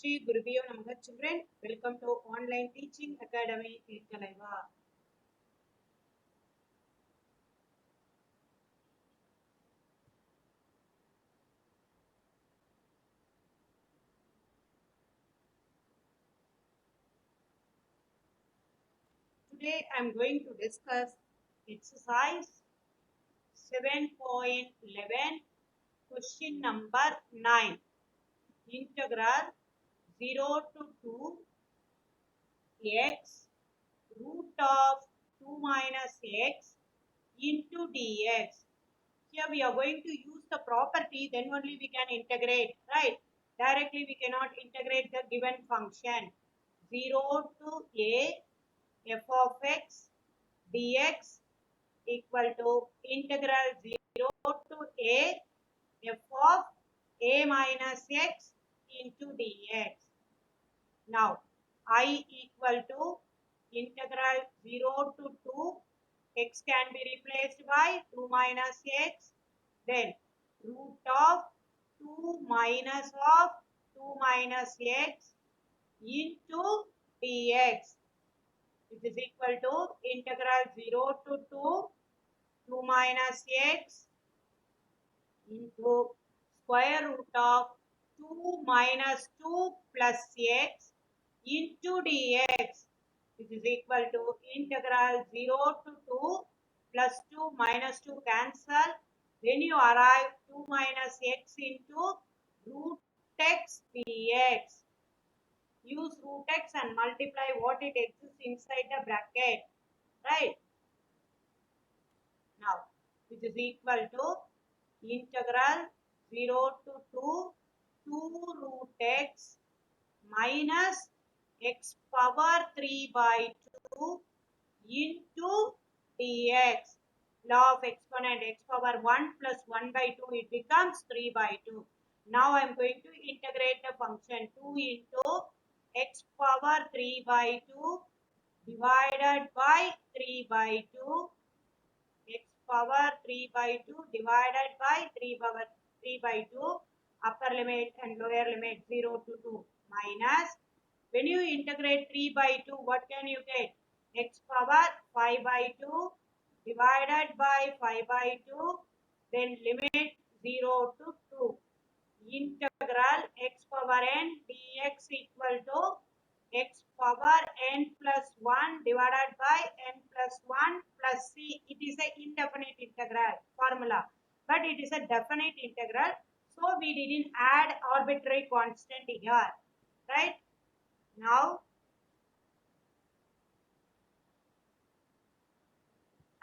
Shri Gurubhyo Namaha. Children, welcome to Online Teaching Academy Ekkalaiva. Today I am going to discuss exercise 7.11, question number 9. Integral 0 to 2 x root of 2 minus x into dx. Here we are going to use the property, then only we can integrate, right? Directly we cannot integrate the given function. 0 to a f of x dx equal to integral 0 to a f of a minus x into dx. Now I equal to integral 0 to 2, x can be replaced by 2 minus x, then root of 2 minus of 2 minus x into dx, which is equal to integral 0 to 2, 2 minus x into square root of 2 minus 2 plus x into dx, which is equal to integral 0 to 2 plus 2 minus 2 cancel. Then you arrive 2 minus x into root x dx. Use root x and multiply what it exists inside the bracket, right? Now, which is equal to integral 0 to 2 root x minus x power 3 by 2 into dx. Law of exponent x power 1 plus 1 by 2, it becomes 3 by 2. Now I am going to integrate the function 2 into x power 3 by 2 divided by 3 by 2, x power 3 by 2 divided by 3 power 3 by 2, upper limit and lower limit 0 to 2 minus, when you integrate 3 by 2, what can you get? X power 5 by 2 divided by 5 by 2, then limit 0 to 2. Integral x power n dx equal to x power n plus 1 divided by n plus 1 plus c. It is an indefinite integral formula, but it is a definite integral. So we didn't add arbitrary constant here, right? Now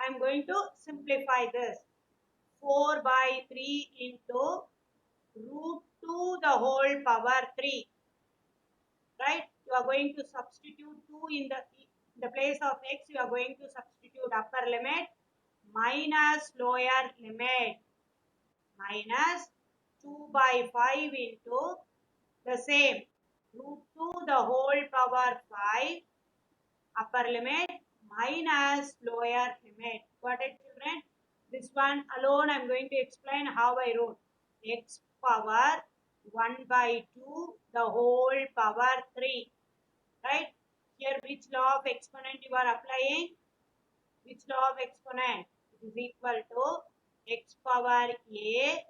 I am going to simplify this. 4 by 3 into root 2 the whole power 3. Right? You are going to substitute 2 in the place of x. You are going to substitute upper limit minus lower limit minus 2 by 5 into the same root 2 the whole power 5 upper limit minus lower limit. Got it, children? This one alone I am going to explain how I wrote x power 1 by 2 the whole power 3. Right? Here which law of exponent you are applying? Which law of exponent? It is equal to x power a,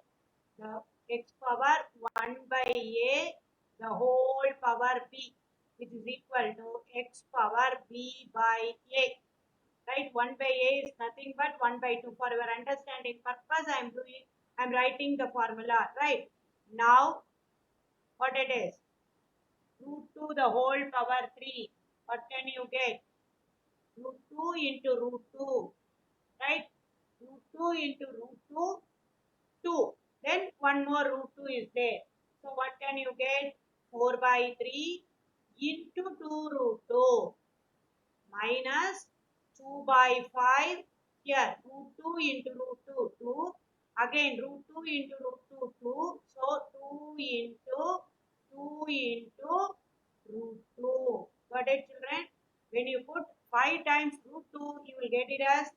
the x power 1 by a, the whole power b, which is equal to x power b by a. Right? 1 by a is nothing but 1 by 2. For your understanding purpose, I am writing the formula. Right? Now, what it is? Root 2 the whole power 3. What can you get? Root 2 into root 2. Right? Root 2 into root 2, 2. Then one more root 2 is there. So what can you get? 4 by 3 into 2 root 2 minus 2 by 5. Here root 2 into root 2, 2. Again root 2 into root 2, 2. So 2 into 2 into root 2. Got it, children? When you put 5 times root 2, you will get it as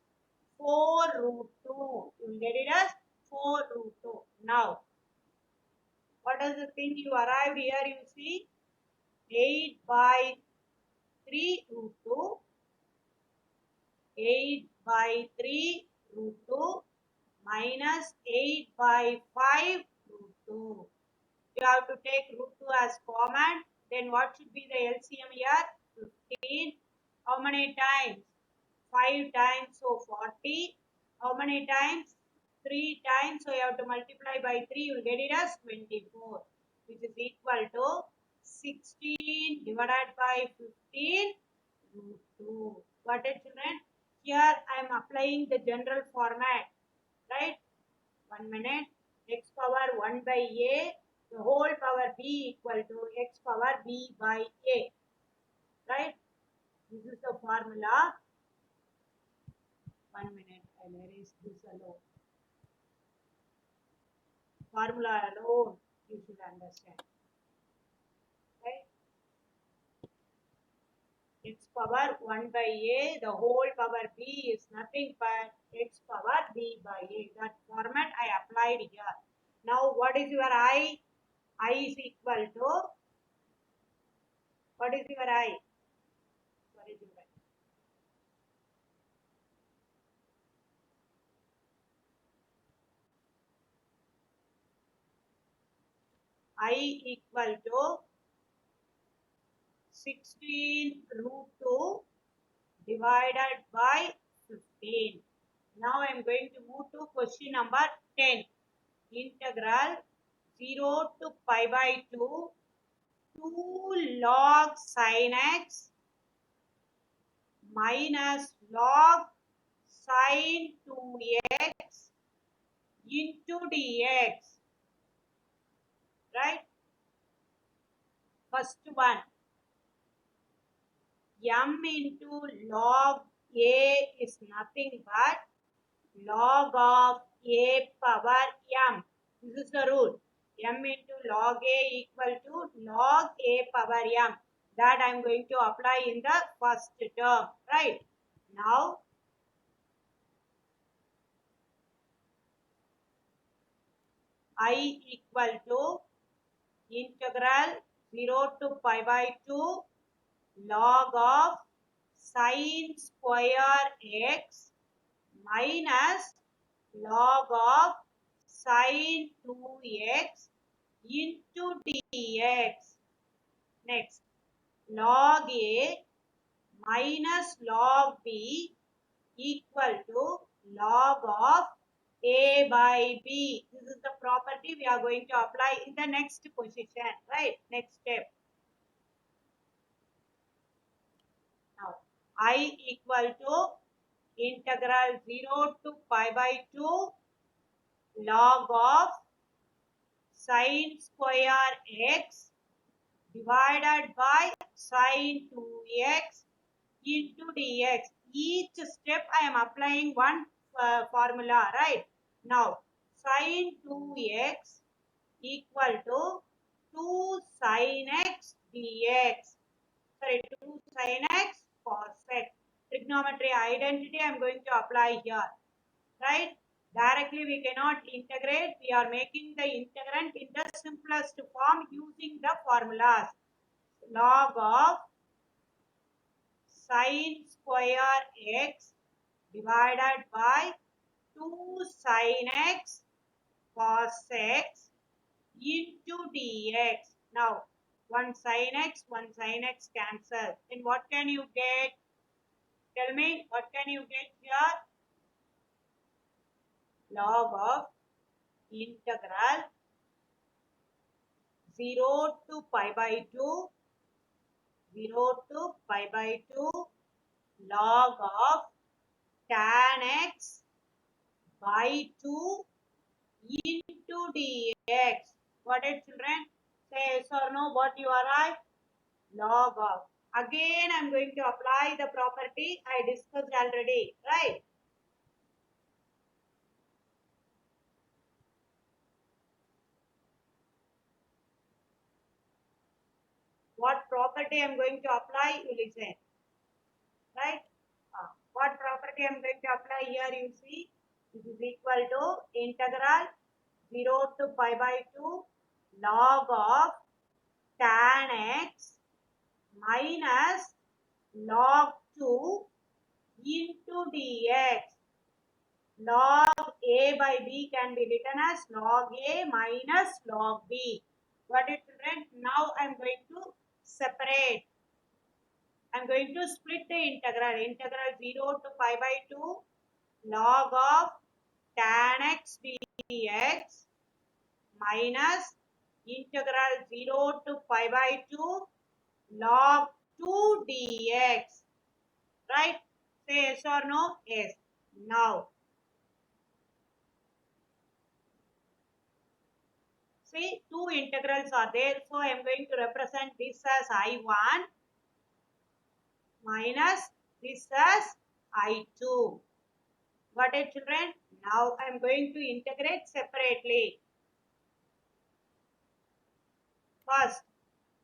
4 root 2. You will get it as 4 root 2. Now, what is the thing you arrived here? You see, 8 by 3 root 2, 8 by 3 root 2 minus 8 by 5 root 2. You have to take root 2 as common. Then what should be the LCM here? 15. How many times? 5 times, so 40. How many times? 3 times, so you have to multiply by 3, you will get it as 24, which is equal to 16 divided by 15 root 2. Got it, children? Here I am applying the general format, right? 1 minute. X power 1 by a, the whole power b equal to x power b by a, right? This is the formula. 1 minute, I'll erase this alone. Formula alone, you should understand, right? X power 1 by a, the whole power b is nothing but x power b by a. That format I applied here. Now what is your I? I is equal to, what is your I? What is your I? I equal to 16 root 2 divided by 15. Now I am going to move to question number 10. Integral 0 to pi by 2, 2 log sin x minus log sin 2x into dx. Right? First one, m into log a is nothing but log of a power m. This is the rule. M into log a equal to log a power m. That I am going to apply in the first term. Right? Now, I equal to integral 0 to pi by 2 log of sin square x minus log of sin 2x into dx. Next, log a minus log b equal to log of a by b. This is the property we are going to apply in the next position, right? Next step. Now, I equal to integral 0 to pi by 2 log of sin square x divided by sin 2x into dx. Each step I am applying one formula, right? Now, sin 2x equal to 2 sin x dx. Sorry, 2 sin x cos x. Trigonometry identity I am going to apply here, right? Directly we cannot integrate. We are making the integrand in the simplest form using the formulas. Log of sin square x divided by 2 sin x cos x into dx. Now, one sin x cancel. Then what can you get? Tell me, what can you get here? Log of integral 0 to pi by 2, 0 to pi by 2 log of tan x by 2 into dx. What is, children? Say yes or no, what you are right? Log of. Again, I am going to apply the property I discussed already, right? What property I am going to apply, you listen, right? What property I am going to apply here, you see? This is equal to integral 0 to pi by 2 log of tan x minus log 2 into dx. Log a by b can be written as log a minus log b. Got it, children? Now I am going to separate. I am going to split the integral. Integral 0 to pi by 2 log of tan x dx minus integral 0 to pi by 2 log 2 dx. Right? Say yes or no? Yes. Now, see, two integrals are there. So, I am going to represent this as I1 minus this as I2. Got it, children? Now, I am going to integrate separately. First,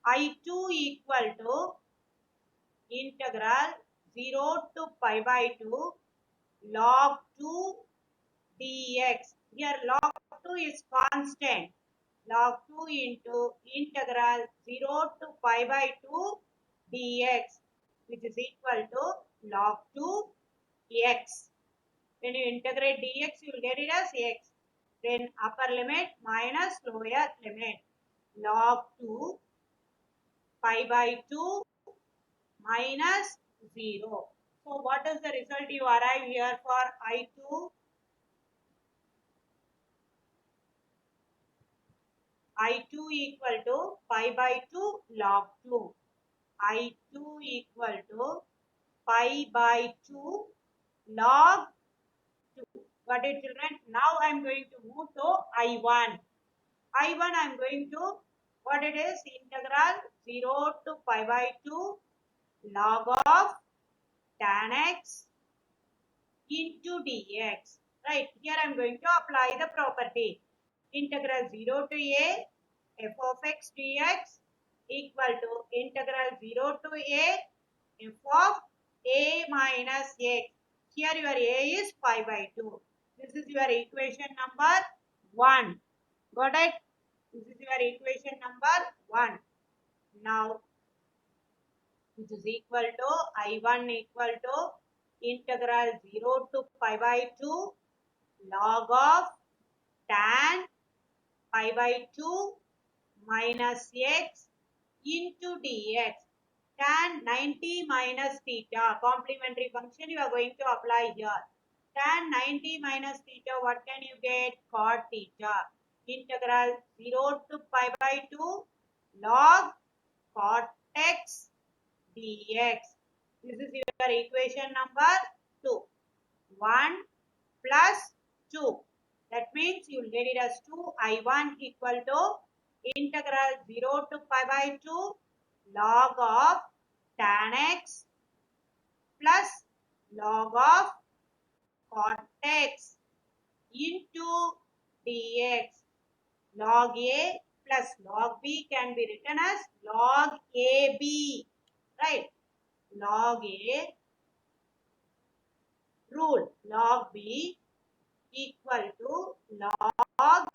I2 equal to integral 0 to pi by 2 log 2 dx. Here log 2 is constant. Log 2 into integral 0 to pi by 2 dx, which is equal to log 2 x. When you integrate dx, you will get it as x. Then upper limit minus lower limit. Log 2 pi by 2 minus 0. So what is the result you arrive here for I2? I2 equal to pi by 2 log 2. I2 equal to pi by 2 log 2. Got it, children? Now I am going to move to I1. I1 I am going to, what it is? Integral 0 to pi by 2 log of tan x into dx. Right, here I am going to apply the property. Integral 0 to a f of x dx equal to integral 0 to a f of a minus x. Here your a is pi by 2. This is your equation number 1. Got it? This is your equation number 1. Now, which is equal to I1 equal to integral 0 to pi by 2 log of tan pi by 2 minus x into dx. Tan 90 minus theta, complementary function you are going to apply here. Tan 90 minus theta, what can you get? Cot theta. Integral 0 to pi by 2 log cot x dx. This is your equation number 2. 1 plus 2. That means you will get it as 2I1 equal to integral 0 to pi by 2 log of tan x plus log of cot x into dx. Log a plus log b can be written as log ab. Right? Log a rule. Log b equal to log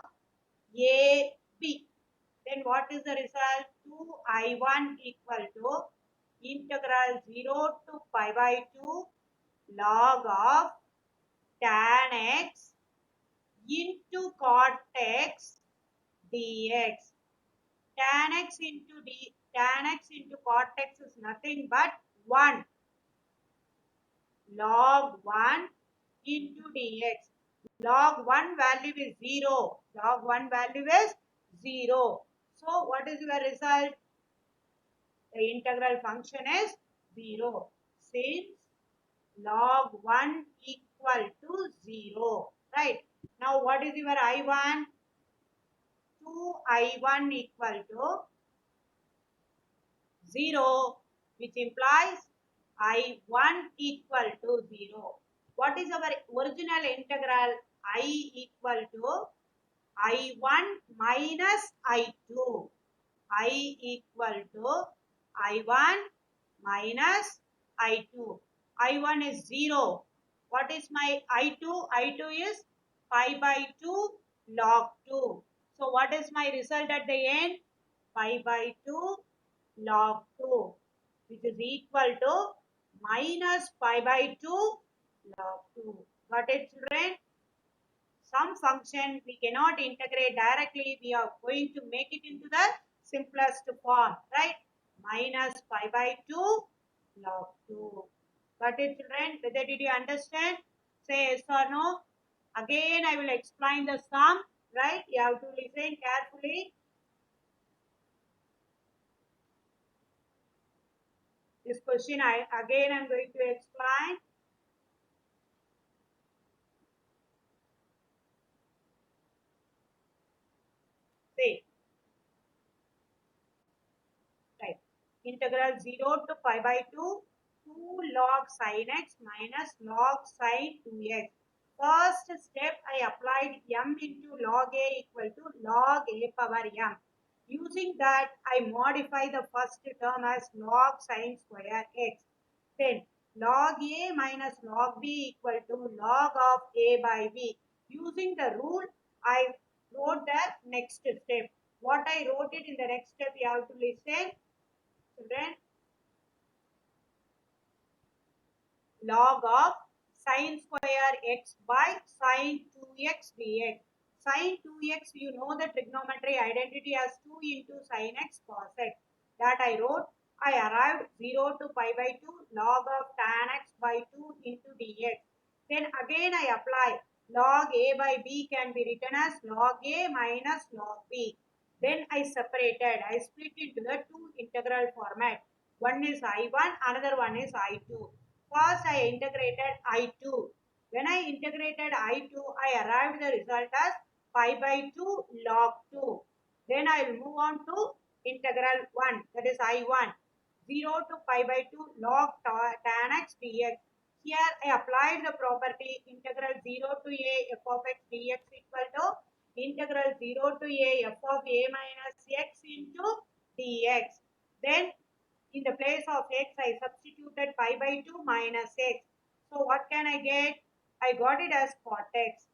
AB. Then what is the result? 2I1 equal to integral 0 to pi by 2 log of tan x into cot x dx. Tan x into cot x is nothing but 1 log 1 into dx. Log 1 value is 0. Log 1 value is 0. So what is your result? The integral function is 0. Since log 1 equal to 0. Right. Now what is your I1? 2I1 equal to 0, which implies I1 equal to 0. What is our original integral? I equal to I1 minus I2. I equal to I1 minus I2. I1 is 0. What is my I2? I2 is pi by 2 log 2. So what is my result at the end? Pi by 2 log 2. which is equal to minus pi by 2 log 2. Got it, children? Some function we cannot integrate directly. We are going to make it into the simplest form, right? Minus pi by 2 log 2. Got it, children? Whether did you understand? Say yes or no. Again, I will explain the sum, right? You have to listen carefully. This question I'm going to explain. See, right. Integral 0 to pi by 2, 2 log sin x minus log sin 2x. First step, I applied m into log a equal to log a power m. Using that, I modify the first term as log sin square x. Then log a minus log b equal to log of a by b. Using the rule, I wrote the next step. What I wrote it in the next step, you have to listen. Children, log of sin square x by sin 2x dx. Sin 2x, you know the trigonometry identity as 2 into sin x cos x. That I wrote. I arrived 0 to pi by 2 log of tan x by 2 into dx. Then again I apply log a by b can be written as log a minus log b. Then I separated. I split into the two integral format. One is I1, another one is I2. First, I integrated I2. When I integrated I2, I arrived the result as pi by 2 log 2. Then I will move on to integral 1, that is I1. 0 to pi by 2 log tan x dx. Here I applied the property integral 0 to a f of x dx equal to integral 0 to a f of a minus x into dx. Then in the place of x, I substituted pi by 2 minus x. So what can I get? I got it as cot x.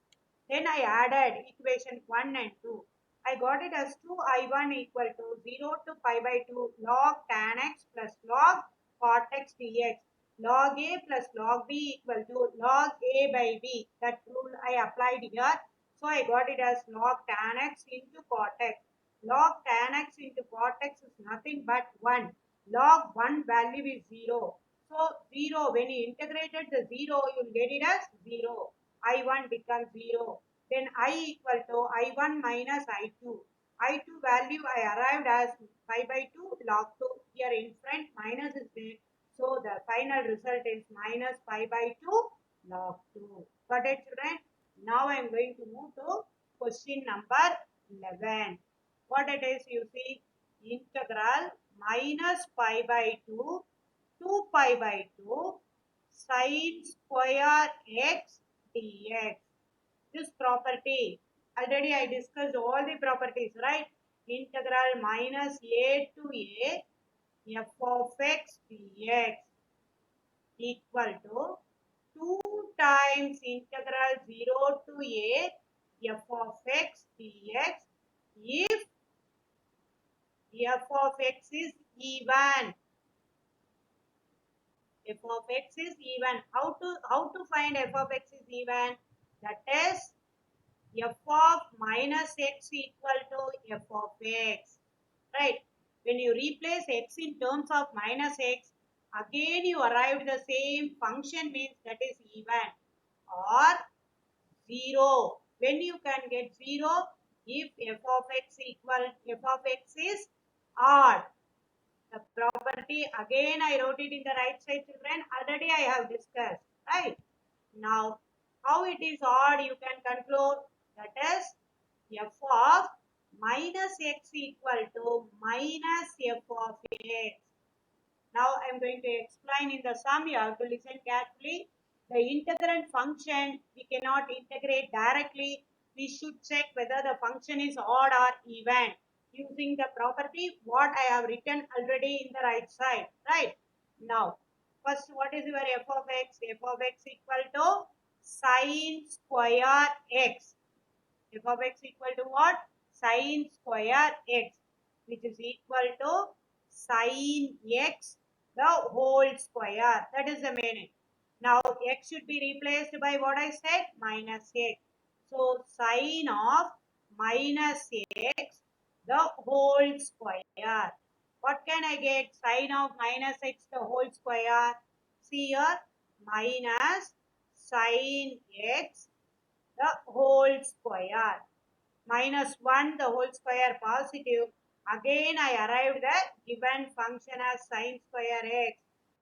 Then I added equation 1 and 2. I got it as 2i1 equal to 0 to pi by 2 log tan x plus log cot x dx. Log a plus log b equal to log a by b. That rule I applied here. So I got it as log tan x into cot x. Log tan x into cot x is nothing but 1. Log 1 value is 0. So 0, when you integrated the 0, you will get it as 0. I1 becomes 0. Then I equal to I1 minus I2. I2 value I arrived as pi by 2 log 2. Here in front minus is there. So the final result is minus pi by 2 log 2. Got it, children? Now I am going to move to question number 11. What it is, you see, integral minus pi by 2 to pi by 2 sin square x dx. This property, already I discussed all the properties, right? Integral minus a to a f of x dx equal to 2 times integral 0 to a f of x dx if f of x is even. F of x is even. How to find f of x is even? That is f of minus x equal to f of x. Right? When you replace x in terms of minus x, again you arrived the same function, means that is even or 0. When you can get 0, if f of x equal f of x is odd. The property again I wrote it in the right side, children. Already I have discussed. Right? Now, how it is odd, you can conclude that is f of minus x equal to minus f of x. Now I am going to explain in the sum. You have to listen carefully. The integrand function we cannot integrate directly. We should check whether the function is odd or even using the property what I have written already in the right side. Right? Now, first what is your f of x? F of x equal to sin square x. F of x equal to what? Sin square x, which is equal to sin x the whole square. That is the meaning. Now x should be replaced by what I said, minus x. So sine of minus x the whole square. What can I get? Sine of minus x the whole square. See here, minus sine x the whole square. Minus 1 the whole square positive. Again I arrived the given function as sine square x,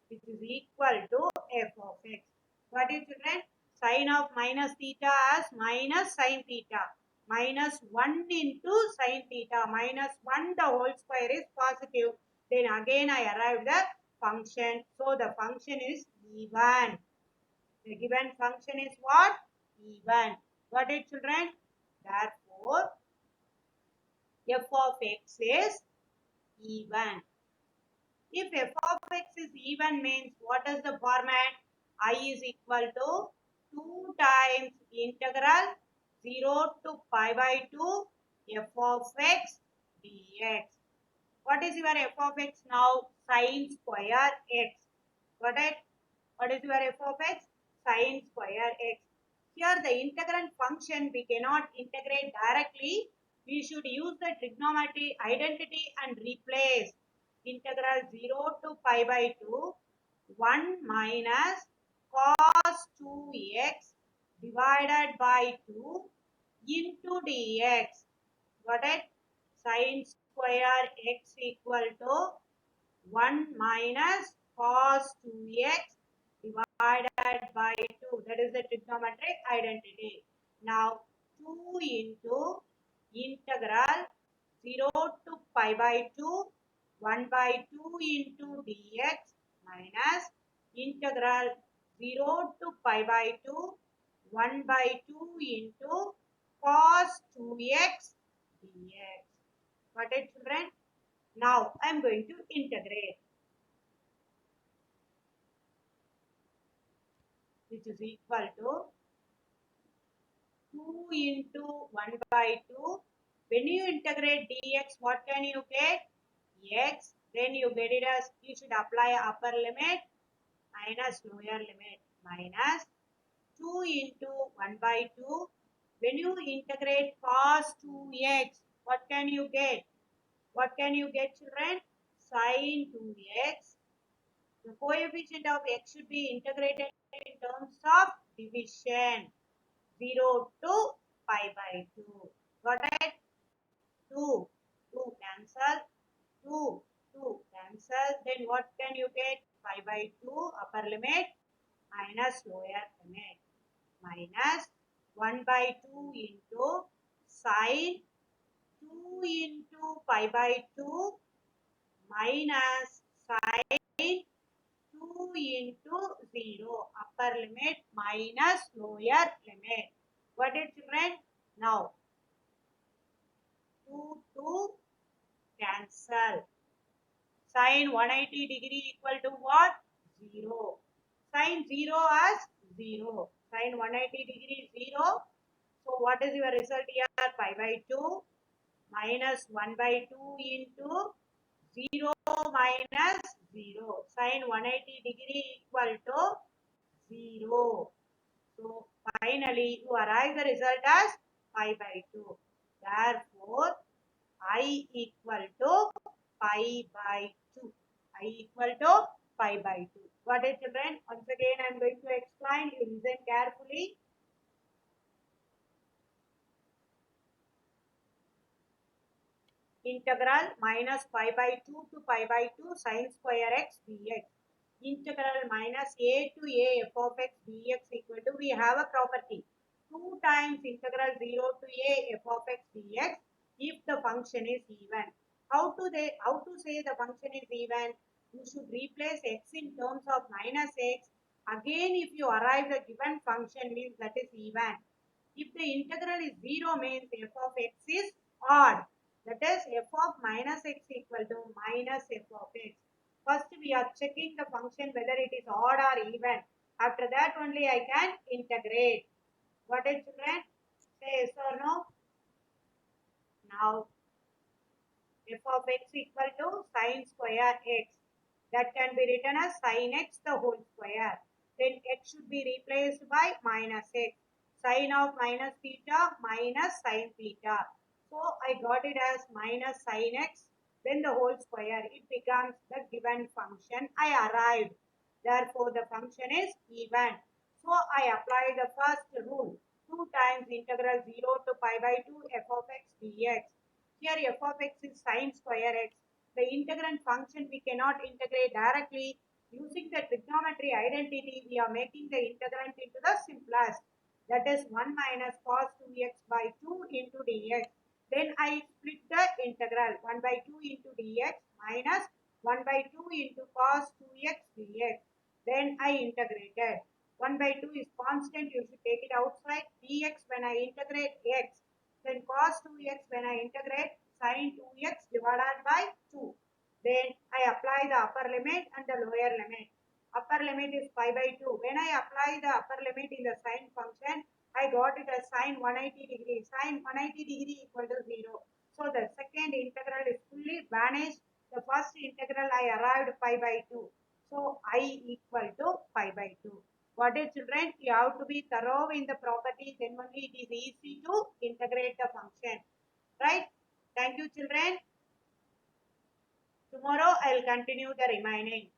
which is equal to f of x. What is children? Sine of minus theta as minus sine theta. Minus 1 into sine theta. Minus 1 the whole square is positive. Then again I arrived the function. So the function is even. The given function is what? Even. Got it children? Therefore, f of x is even. If f of x is even means what is the format? I is equal to 2 times integral 0 to pi by 2 f of x dx. What is your f of x now? Sine square x. Got it? What is your f of x? Sine square x. Here the integrand function we cannot integrate directly. We should use the trigonometry identity and replace integral 0 to pi by 2 1 minus cos 2x divided by 2 into dx. Got it? Sine square x equal to 1 minus cos 2x divided by 2. That is the trigonometric identity. Now 2 into integral 0 to pi by 2 1 by 2 into dx minus integral 0 to pi by 2 1 by 2 into cos 2x dx. Got it children? Now I am going to integrate, which is equal to 2 into 1 by 2. When you integrate dx, what can you get? X. Then you get it as, you should apply upper limit minus lower limit minus 2 into 1 by 2. When you integrate cos 2x, what can you get? What can you get children? Sin 2x. The coefficient of x should be integrated in terms of division. 0 to pi by 2. Got it? 2. 2 cancel. 2. 2 cancel. Then what can you get? Pi by 2 upper limit minus lower limit minus 1 by 2 into sine 2 into pi by 2 minus sine 2 into 0 upper limit minus lower limit. What is children? Now 2 cancel. Sine 180 degree equal to what? 0. Sine 0 as 0. Sine 180 degree 0. So what is your result here? Pi by 2 minus 1 by 2 into 0 minus 0. Sine 180 degree equal to 0. So finally you arrive the result as pi by 2. Therefore, I equal to pi by 2. I equal to pi by 2. Got it children? Once again I am going to explain. You listen carefully. Integral minus pi by 2 to pi by 2 sine square x dx. Integral minus a to a f of x dx equal to, we have a property, 2 times integral 0 to a f of x dx if the function is even. How to say the function is even? You should replace x in terms of minus x. Again, if you arrive the given function means that is even. If the integral is 0 means f of x is odd. That is f of minus x equal to minus f of x. First we are checking the function whether it is odd or even. After that only I can integrate. What is children? Say yes or no. Now f of x equal to sine square x. That can be written as sin x the whole square. Then x should be replaced by minus x. Sin of minus theta minus sin theta. So I got it as minus sin x, then the whole square. It becomes the given function I arrived. Therefore, the function is even. So I apply the first rule. 2 times integral 0 to pi by 2 f of x dx. Here f of x is sin square x. The integrand function we cannot integrate directly. Using the trigonometry identity, we are making the integrand into the simplest. That is 1 minus cos 2x by 2 into dx. Then I split the integral 1 by 2 into dx minus 1 by 2 into cos 2x dx. Then I integrated. 1 by 2 is constant, you should take it outside. Dx when I integrate x, then cos 2x when I integrate sin 2x divided by 2. Then I apply the upper limit and the lower limit. Upper limit is pi by 2. When I apply the upper limit in the sine function, I got it as sine 180 degree. Sine 180 degree equal to 0. So the second integral is fully vanished. The first integral I arrived pi by 2. So I equal to pi by 2. What is, children? You have to be thorough in the properties, then only it is easy to integrate the function. Right? Thank you, children. Tomorrow I will continue the remaining.